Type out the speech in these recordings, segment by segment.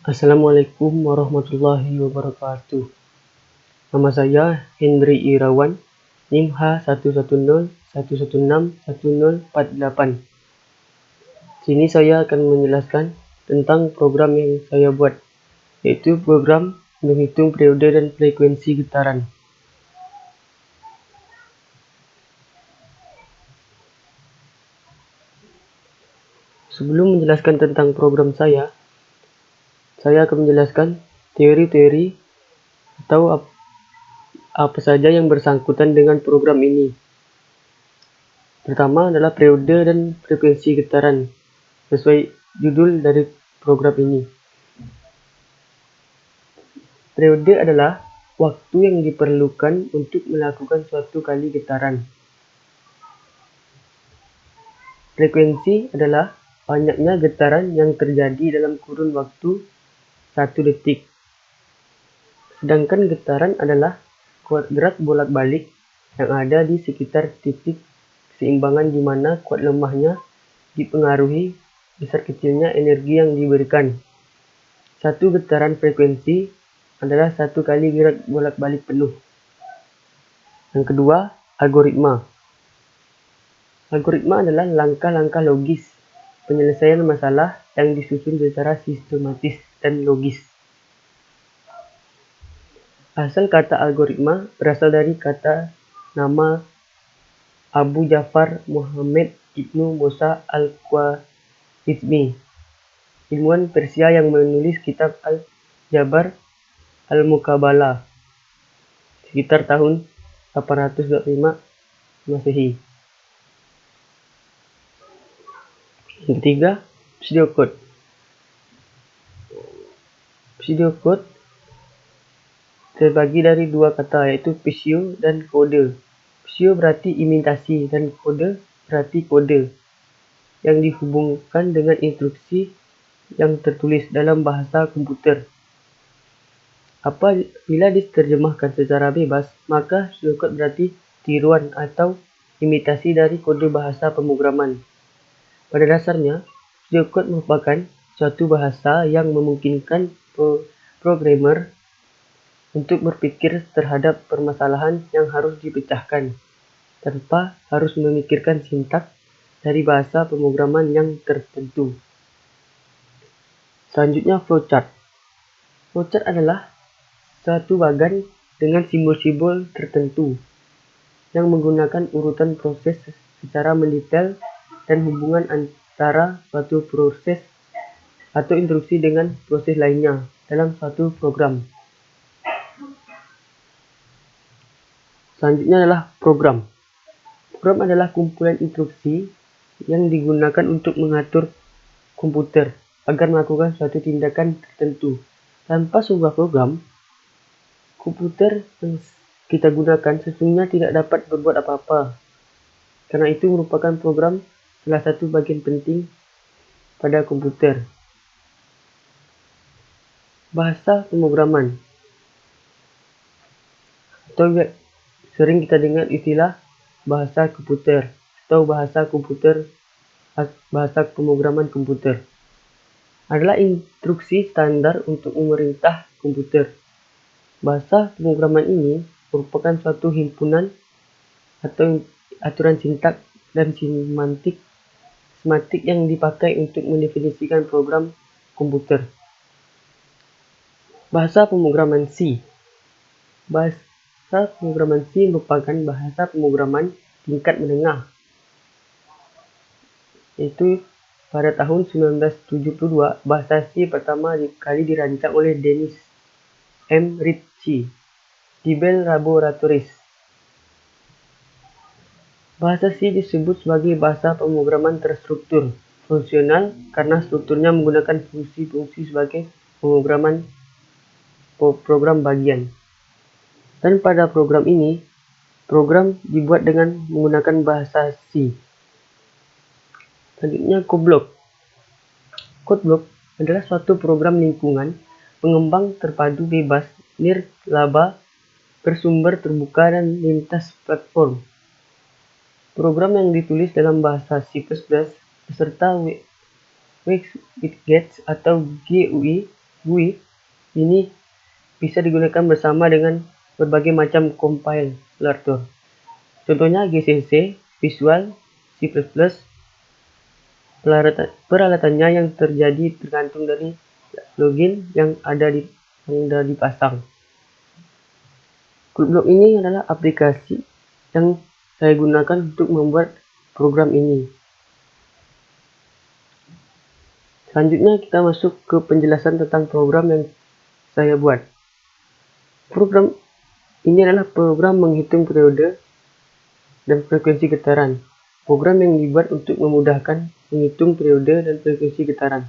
Assalamualaikum warahmatullahi wabarakatuh. Nama saya Hendri Irawan, NIM H11011611048. Sini saya akan menjelaskan tentang program yang saya buat, yaitu program menghitung periode dan frekuensi getaran. Sebelum menjelaskan tentang program saya akan menjelaskan teori-teori atau apa saja yang bersangkutan dengan program ini. Pertama adalah periode dan frekuensi getaran, sesuai judul dari program ini. Periode adalah waktu yang diperlukan untuk melakukan suatu kali getaran. Frekuensi adalah banyaknya getaran yang terjadi dalam kurun waktu 1 detik. Sedangkan getaran adalah kuat gerak bolak-balik yang ada di sekitar titik keseimbangan di mana kuat lemahnya dipengaruhi besar kecilnya energi yang diberikan. Satu getaran frekuensi adalah satu kali gerak bolak-balik penuh. Yang kedua, algoritma. Algoritma adalah langkah-langkah logis penyelesaian masalah yang disusun secara sistematis dan logis. Asal kata algoritma berasal dari kata nama Abu Ja'far Muhammad Ibnu Musa al-Khwarizmi, ilmuwan Persia yang menulis kitab Al-Jabar Al-Muqabalah sekitar tahun 825 Masehi. Yang ketiga, pseudocode. Pseudocode terbagi dari dua kata, yaitu pseudo dan kode. Pseudo berarti imitasi dan kode berarti kode yang dihubungkan dengan instruksi yang tertulis dalam bahasa komputer. Apabila diterjemahkan secara bebas, maka pseudocode berarti tiruan atau imitasi dari kode bahasa pemrograman. Pada dasarnya, pseudocode merupakan suatu bahasa yang memungkinkan programmer untuk berpikir terhadap permasalahan yang harus dipecahkan, tanpa harus memikirkan sintaks dari bahasa pemrograman yang tertentu. Selanjutnya, flowchart. Flowchart adalah suatu bagan dengan simbol-simbol tertentu yang menggunakan urutan proses secara mendetail dan hubungan antara suatu proses atau instruksi dengan proses lainnya dalam suatu program. Selanjutnya adalah program. Program adalah kumpulan instruksi yang digunakan untuk mengatur komputer agar melakukan suatu tindakan tertentu. Tanpa sebuah program, komputer yang kita gunakan sesungguhnya tidak dapat berbuat apa-apa. Karena itu merupakan program salah satu bagian penting pada komputer. Bahasa pemrograman, atau sering kita dengar istilah bahasa komputer atau bahasa pemrograman komputer, adalah instruksi standar untuk memerintah komputer. Bahasa pemrograman ini merupakan suatu himpunan atau aturan sintaks dan semantik yang dipakai untuk mendefinisikan program komputer. Bahasa pemrograman C. Bahasa pemrograman C merupakan bahasa pemrograman tingkat menengah, yaitu pada tahun 1972 bahasa C pertama kali dirancang oleh Dennis M. Ritchie di Bell Laboratories. Bahasa C disebut sebagai bahasa pemrograman terstruktur fungsional karena strukturnya menggunakan fungsi-fungsi sebagai program bagian. Dan pada program ini, program dibuat dengan menggunakan bahasa C. Selanjutnya, code block adalah suatu program lingkungan pengembang terpadu bebas, nirlaba, bersumber terbuka dan lintas platform. Program yang ditulis dalam bahasa C++ beserta WX-Widgets atau GUI GUI ini bisa digunakan bersama dengan berbagai macam compiler. Contohnya GCC, Visual, C++. Peralatannya yang terjadi tergantung dari login yang ada dipasang. CodeBlock ini adalah aplikasi yang saya gunakan untuk membuat program ini. Selanjutnya kita masuk ke penjelasan tentang program yang saya buat. Program ini adalah program menghitung periode dan frekuensi getaran. Program yang dibuat untuk memudahkan menghitung periode dan frekuensi getaran.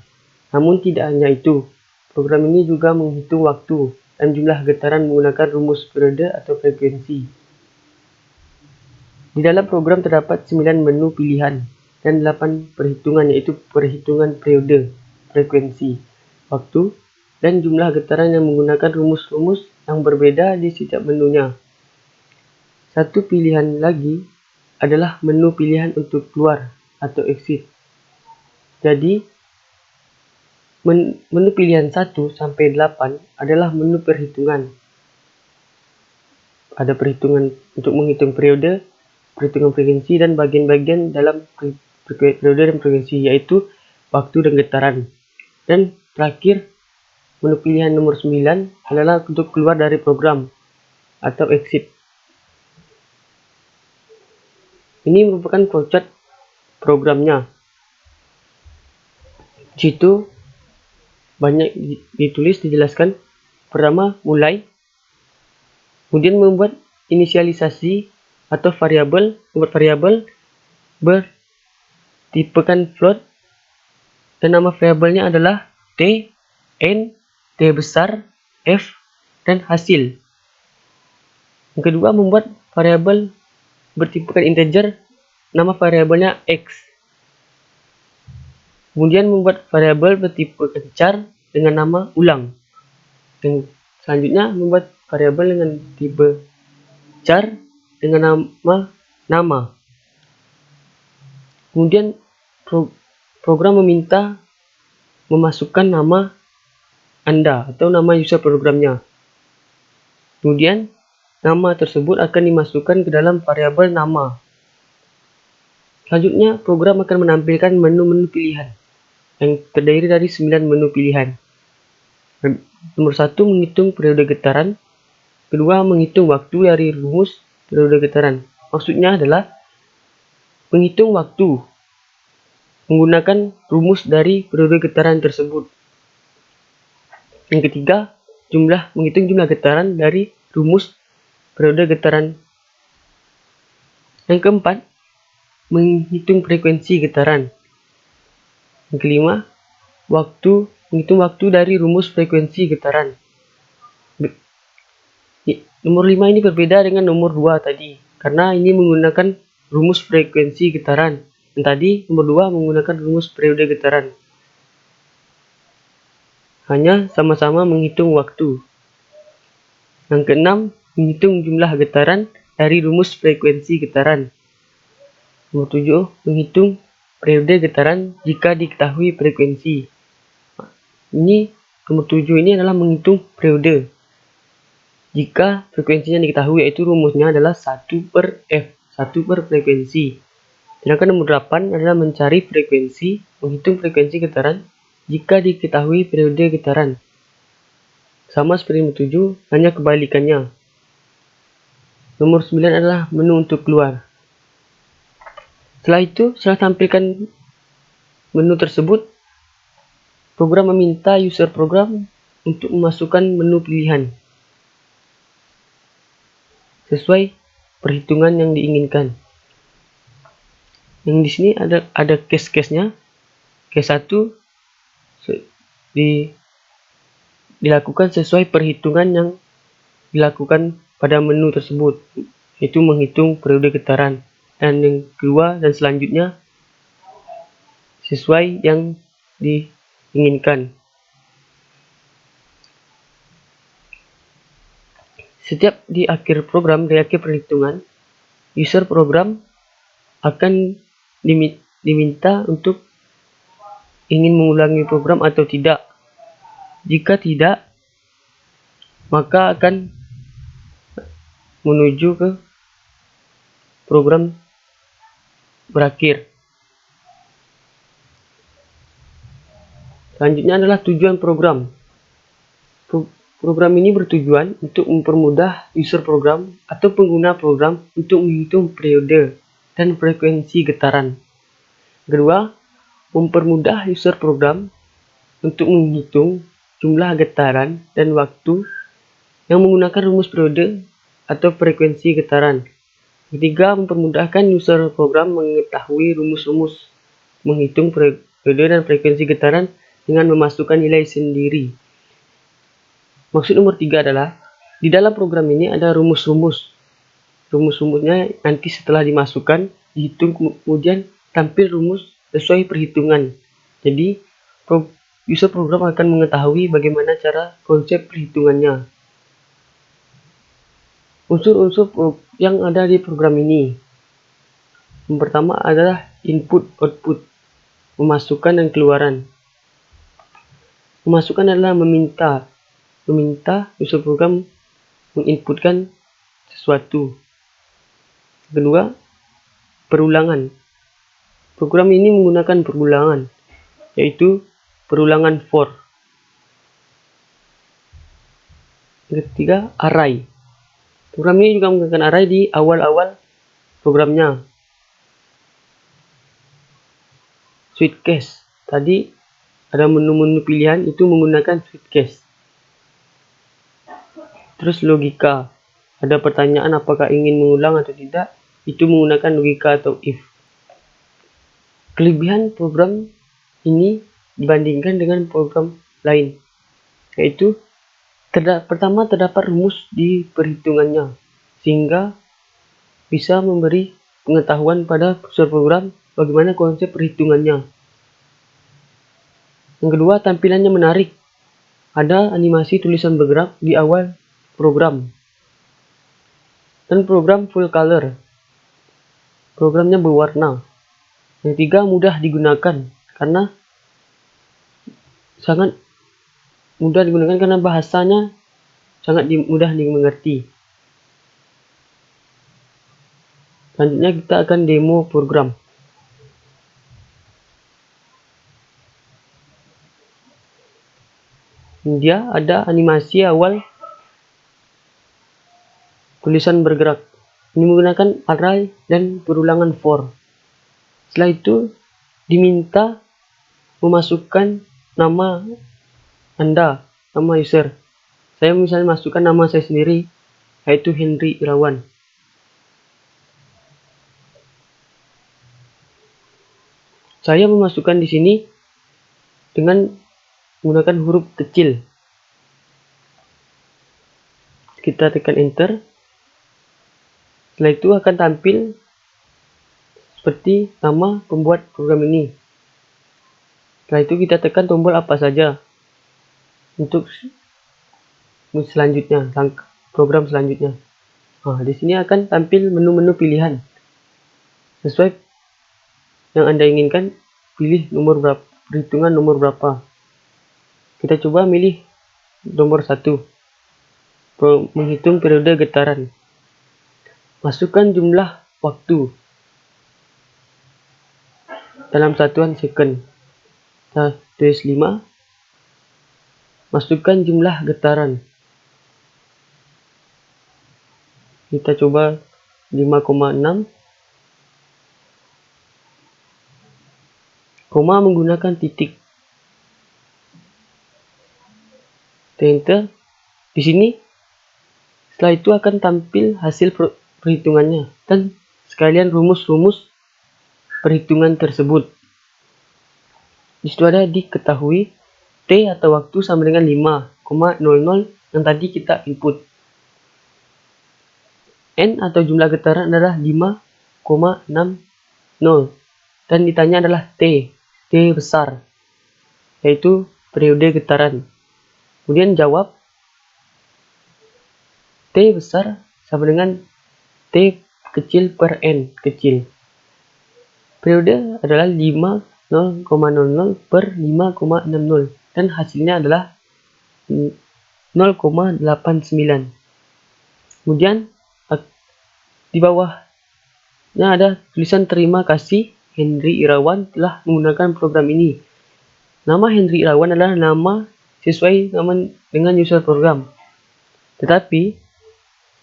Namun tidak hanya itu, program ini juga menghitung waktu dan jumlah getaran menggunakan rumus periode atau frekuensi. Di dalam program terdapat 9 menu pilihan dan 8 perhitungan, yaitu perhitungan periode, frekuensi, waktu, dan jumlah getaran yang menggunakan rumus-rumus yang berbeda di setiap menunya. Satu pilihan lagi adalah menu pilihan untuk keluar atau exit. Jadi, menu pilihan 1 sampai 8 adalah menu perhitungan. Ada perhitungan untuk menghitung periode, perhitungan frekuensi, dan bagian-bagian dalam periode dan frekuensi, yaitu waktu dan getaran. Dan terakhir, menu pilihan nomor 9 adalah untuk keluar dari program atau exit. Ini merupakan flowchart programnya. Di situ banyak ditulis, dijelaskan. Pertama, mulai. Kemudian membuat inisialisasi atau variabel, membuat variabel bertipekan float, dan nama variabelnya adalah T, N, T besar, F, dan hasil. Yang kedua, membuat variabel bertipekan integer, nama variabelnya X. Kemudian membuat variabel bertipekan char dengan nama ulang. Dan selanjutnya membuat variabel dengan tipe char dengan nama. Kemudian program meminta memasukkan nama Anda atau nama user programnya. Kemudian nama tersebut akan dimasukkan ke dalam variabel nama. Selanjutnya, program akan menampilkan menu-menu pilihan yang terdiri dari 9 menu pilihan. Nomor 1, menghitung periode getaran. Kedua, menghitung waktu dari rumus periode getaran. Maksudnya adalah menghitung waktu menggunakan rumus dari periode getaran tersebut. Yang ketiga, menghitung jumlah getaran dari rumus periode getaran. Yang keempat, menghitung frekuensi getaran. Yang kelima, menghitung waktu dari rumus frekuensi getaran. Nomor 5 ini berbeda dengan nomor 2 tadi, karena ini menggunakan rumus frekuensi getaran. Dan tadi nomor 2 menggunakan rumus periode getaran. Hanya sama-sama menghitung waktu. Yang keenam, menghitung jumlah getaran dari rumus frekuensi getaran. Nomor 7, menghitung periode getaran jika diketahui frekuensi. Ini nomor 7 ini adalah menghitung periode jika frekuensinya diketahui, yaitu rumusnya adalah 1/F, 1 per frekuensi. Sedangkan nomor 8 adalah mencari frekuensi, menghitung frekuensi getaran jika diketahui periode getaran. Sama seperti nomor 7, hanya kebalikannya. Nomor 9 adalah menu untuk keluar. Setelah itu, setelah tampilkan menu tersebut, program meminta user program untuk memasukkan menu pilihan sesuai perhitungan yang diinginkan. Yang di sini ada case-case-nya. Case 1 dilakukan sesuai perhitungan yang dilakukan pada menu tersebut, yaitu menghitung periode getaran. Dan yang kedua dan selanjutnya sesuai yang diinginkan. Setiap di akhir program, di akhir perhitungan, user program akan diminta untuk ingin mengulangi program atau tidak. Jika tidak, maka akan menuju ke program berakhir. Selanjutnya adalah tujuan program. Program ini bertujuan untuk mempermudah user program atau pengguna program untuk menghitung periode dan frekuensi getaran. Kedua, mempermudah user program untuk menghitung jumlah getaran dan waktu yang menggunakan rumus periode atau frekuensi getaran. Ketiga, mempermudahkan user program mengetahui rumus-rumus menghitung periode dan frekuensi getaran dengan memasukkan nilai sendiri. Maksud nomor 3 adalah, di dalam program ini ada rumus-rumus. Rumus-rumusnya nanti setelah dimasukkan, dihitung, kemudian tampil rumus sesuai perhitungan. Jadi, user program akan mengetahui bagaimana cara konsep perhitungannya. Unsur-unsur yang ada di program ini. Yang pertama adalah input-output, memasukkan dan keluaran. Memasukkan adalah meminta user program menginputkan sesuatu. Kedua, perulangan. Program ini menggunakan perulangan, yaitu perulangan for. Ketiga, array. Program ini juga menggunakan array di awal-awal programnya. Switch case. Tadi ada menu-menu pilihan itu menggunakan switch case. Terus logika. Ada pertanyaan apakah ingin mengulang atau tidak, itu menggunakan logika atau if. Kelebihan program ini dibandingkan dengan program lain, yaitu pertama terdapat rumus di perhitungannya, sehingga bisa memberi pengetahuan pada user program bagaimana konsep perhitungannya. Yang kedua, tampilannya menarik. Ada animasi tulisan bergerak di awal program. Dan program full color. Programnya berwarna. Yang tiga, mudah digunakan karena sangat mudah digunakan karena bahasanya sangat mudah dimengerti. Selanjutnya kita akan demo program. Dia ada animasi awal tulisan bergerak. Ini menggunakan array dan perulangan for. Setelah itu diminta memasukkan nama Anda, nama user. Saya misalnya masukkan nama saya sendiri, yaitu Henry Irawan. Saya memasukkan di sini dengan menggunakan huruf kecil. Kita tekan enter. Setelah itu akan tampil seperti nama pembuat program ini. Setelah itu kita tekan tombol apa saja untuk selanjutnya, program selanjutnya. Nah, di sini akan tampil menu-menu pilihan. Sesuai yang Anda inginkan, pilih nomor berapa, perhitungan nomor berapa. Kita coba milih nomor 1. Menghitung periode getaran. Masukkan jumlah waktu dalam satuan second. Kita tulis 5. Masukkan jumlah getaran. Kita coba 5,6. Koma menggunakan titik. Enter. Di sini setelah itu akan tampil hasil perhitungannya dan sekalian rumus-rumus perhitungan tersebut. Di situ ada diketahui T atau waktu sama dengan 5,00 yang tadi kita input. N atau jumlah getaran adalah 5,60 dan ditanya adalah T besar, yaitu periode getaran. Kemudian jawab T besar sama dengan T kecil per N kecil. Periode adalah 5,00 per 5,60 dan hasilnya adalah 0,89. Kemudian di bawahnya ada tulisan terima kasih Henry Irawan telah menggunakan program ini. Nama Henry Irawan adalah nama sesuai dengan user program. Tetapi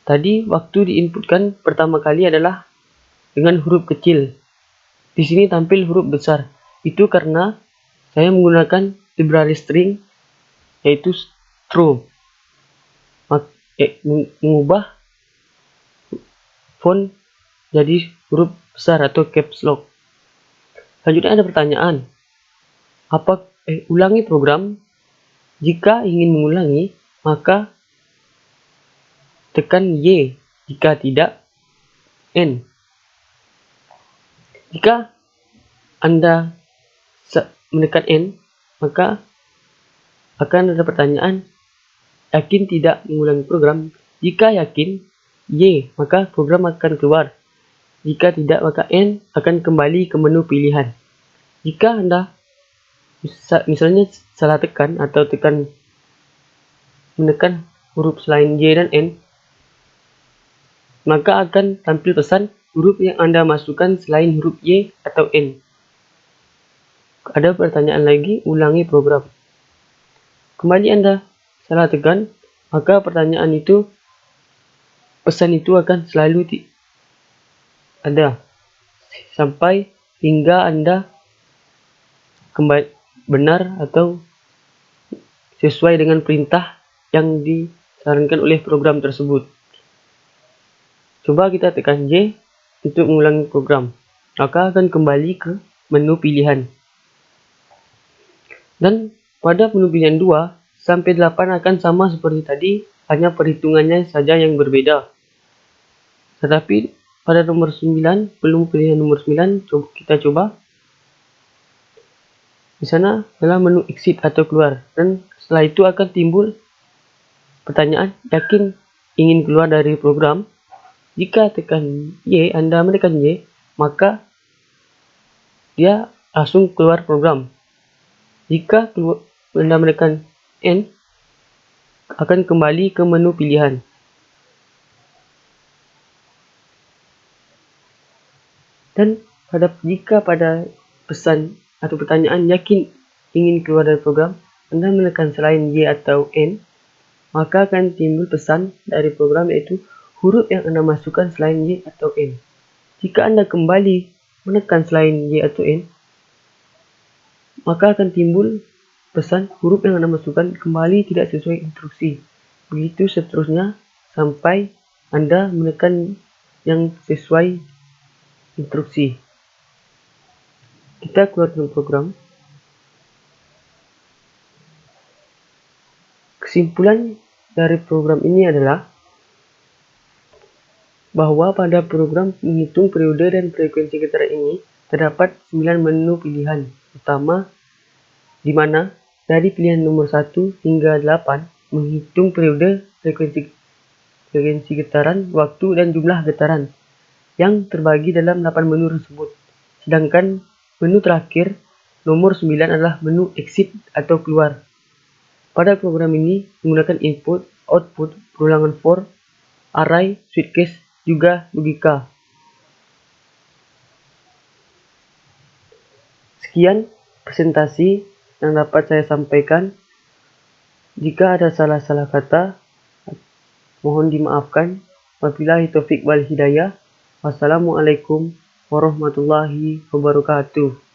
tadi waktu diinputkan pertama kali adalah dengan huruf kecil. Di sini tampil huruf besar. Itu karena saya menggunakan library string yaitu stro. Mengubah font jadi huruf besar atau caps lock. Selanjutnya ada pertanyaan. Ulangi program. Jika ingin mengulangi, maka tekan Y. Jika tidak, N. Jika Anda menekan N, maka akan ada pertanyaan, yakin tidak mengulangi program? Jika yakin, Y, maka program akan keluar. Jika tidak, maka N akan kembali ke menu pilihan. Jika Anda misalnya salah tekan atau menekan huruf selain Y dan N, maka akan tampil pesan huruf yang Anda masukkan selain huruf Y atau N. Ada pertanyaan lagi, ulangi program. Kembali Anda salah tekan, maka pesan itu akan selalu ada sampai hingga Anda kembali benar atau sesuai dengan perintah yang disarankan oleh program tersebut. Coba kita tekan Y untuk mengulangi program, maka akan kembali ke menu pilihan. Dan pada menu pilihan 2 sampai 8 akan sama seperti tadi, hanya perhitungannya saja yang berbeda. Tetapi pada nomor 9, belum pilihan nomor 9, kita coba. Di sana adalah menu exit atau keluar, dan setelah itu akan timbul pertanyaan, yakin ingin keluar dari program? Jika tekan Y, Anda menekan Y, maka dia langsung keluar program. Jika Anda menekan N, akan kembali ke menu pilihan. Dan jika pada pesan atau pertanyaan yakin ingin keluar dari program, Anda menekan selain Y atau N, maka akan timbul pesan dari program yaitu huruf yang Anda masukkan selain Y atau N. Jika Anda kembali menekan selain Y atau N, maka akan timbul pesan huruf yang Anda masukkan kembali tidak sesuai instruksi. Begitu seterusnya sampai Anda menekan yang sesuai instruksi. Kita keluar dari program. Kesimpulan dari program ini adalah bahwa pada program menghitung periode dan frekuensi getaran ini terdapat 9 menu pilihan utama, di mana dari pilihan nomor 1 hingga 8 menghitung periode, frekuensi getaran, waktu, dan jumlah getaran yang terbagi dalam 8 menu tersebut. Sedangkan menu terakhir, nomor 9 adalah menu exit atau keluar. Pada program ini menggunakan input, output, perulangan for, array, switch case, juga logika. Sekian presentasi yang dapat saya sampaikan. Jika ada salah-salah kata, mohon dimaafkan. Wabillahi taufiq wal hidayah. Wassalamualaikum warahmatullahi wabarakatuh.